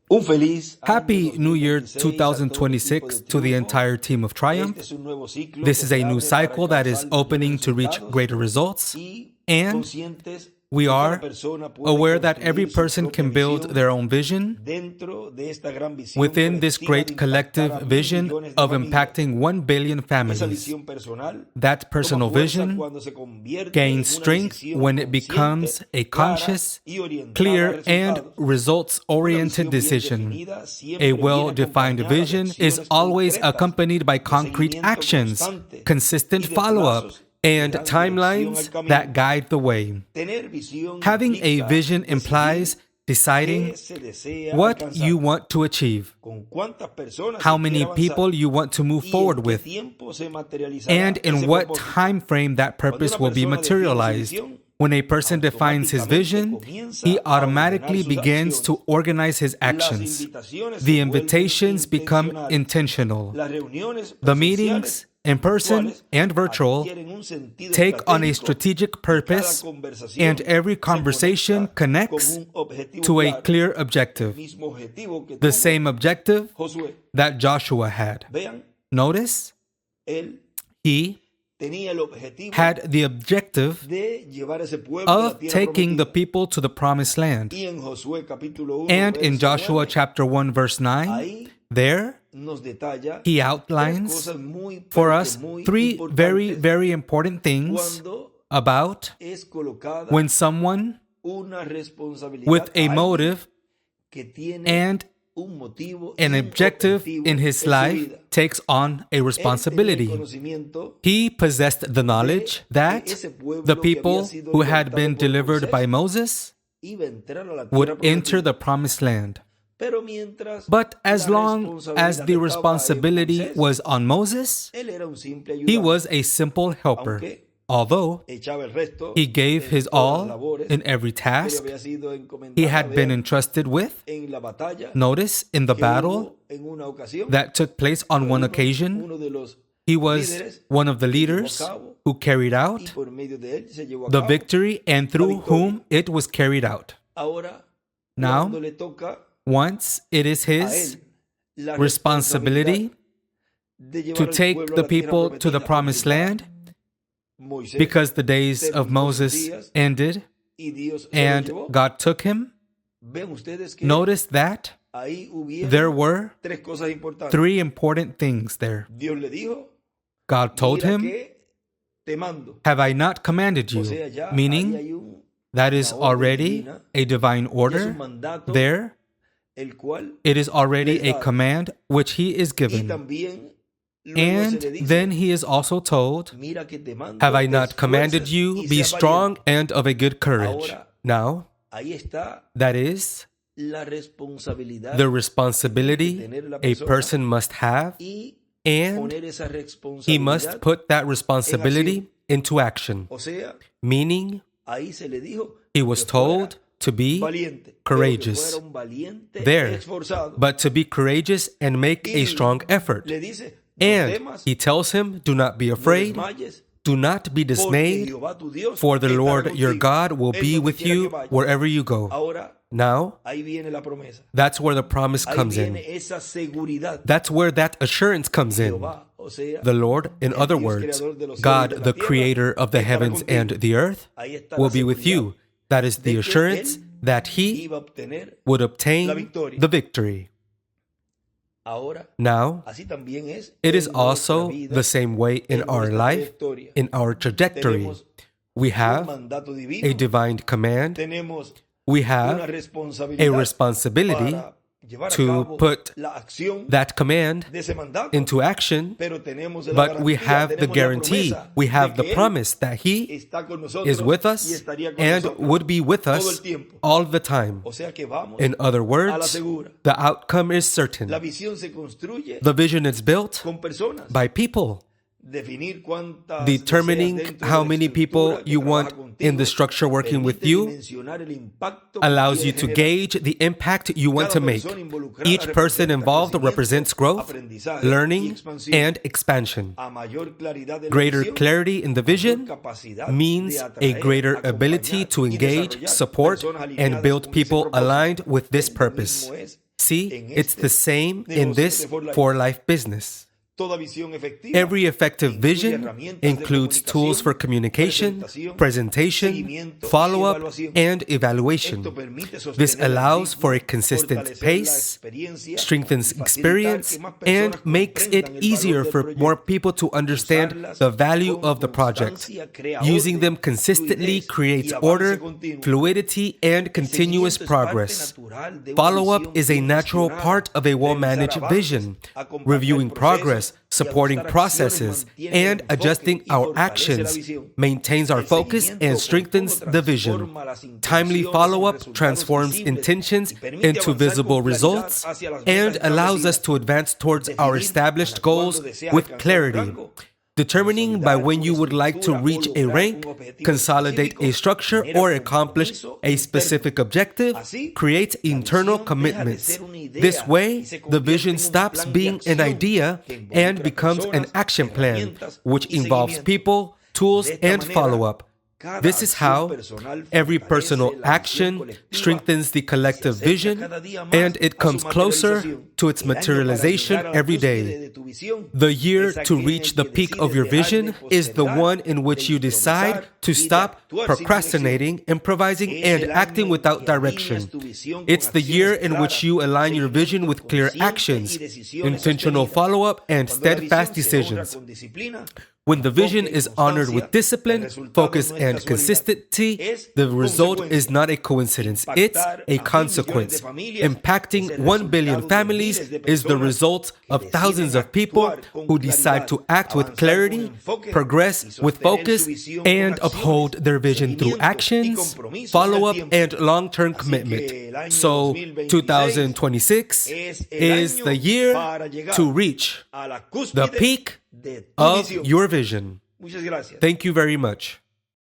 Happy New Year 2026 to the entire team of Triumph. This is a new cycle that is opening to reach greater results, and we are aware that every person can build their own vision within this great collective vision of impacting 1 billion families. That personal vision gains strength when it becomes a conscious, clear, and results-oriented decision. A well-defined vision is always accompanied by concrete actions, consistent follow-up, and timelines that guide the way. Having a vision implies deciding what you want to achieve, how many people you want to move forward with, and in what time frame that purpose will be materialized. When a person defines his vision, he automatically begins to organize his actions. The invitations become intentional. The meetings, in person and virtual, take on a strategic purpose, and every conversation connects to a clear objective, the same objective that Joshua had. Notice, he had the objective of taking the people to the promised land. And in Joshua chapter 1 verse 9, there he outlines for us three very, very important things about when someone with a motive and an objective in his life takes on a responsibility. He possessed the knowledge that the people who had been delivered by Moses would enter the promised land. But as long as the responsibility was on Moses, he was a simple helper. Although he gave his all in every task he had been entrusted with. Notice in the battle that took place on one occasion, he was one of the leaders who carried out the victory and through whom it was carried out. Now, once it is his responsibility to take the people to the promised land, because the days of Moses ended and God took him, notice that there were three important things there. God told him, "Have I not commanded you?" Meaning, that is already a divine order there. It is already a command which he is given. And then he is also told, "Have I not commanded you? Be strong and of a good courage." Now, that is the responsibility a person must have, and he must put that responsibility into action. Meaning, he was told to be courageous there, but to be courageous and make a strong effort. And he tells him, "Do not be afraid, do not be dismayed, for the Lord your God will be with you wherever you go." Now, that's where the promise comes in. That's where that assurance comes in. The Lord, in other words, God, the creator of the heavens and the earth, will be with you. That is the assurance that he would obtain the victory. Now, it is also the same way in our life, in our trajectory. We have a divine command. We have a responsibility to put that command into action, but we have the guarantee, we have the promise that he is with us and would be with us all the time. In other words, the outcome is certain. The vision is built by people. Determining how many people you want in the structure working with you allows you to gauge the impact you want to make. Each person involved represents growth, learning, and expansion. Greater clarity in the vision means a greater ability to engage, support, and build people aligned with this purpose. See, it's the same in this for-life business. Every effective vision includes tools for communication, presentation, follow-up, and evaluation. This allows for a consistent pace, strengthens experience, and makes it easier for more people to understand the value of the project. Using them consistently creates order, fluidity, and continuous progress. Follow-up is a natural part of a well-managed vision. Reviewing progress, supporting processes, and adjusting our actions maintains our focus and strengthens the vision. Timely follow-up transforms intentions into visible results and allows us to advance towards our established goals with clarity. Determining by when you would like to reach a rank, consolidate a structure, or accomplish a specific objective creates internal commitments. This way, the vision stops being an idea and becomes an action plan, which involves people, tools, and follow-up. This is how every personal action strengthens the collective vision, and it comes closer to its materialization every day. The year to reach the peak of your vision is the one in which you decide to stop procrastinating, improvising, and acting without direction. It's the year in which you align your vision with clear actions, intentional follow-up, and steadfast decisions. When the vision is honored with discipline, focus, and consistency, the result is not a coincidence, it's a consequence. Impacting 1 billion families is the result of thousands of people who decide to act with clarity, progress with focus, and uphold their vision through actions, follow-up, and long-term commitment. So, 2026 is the year to reach the peak of your vision. Thank you very much.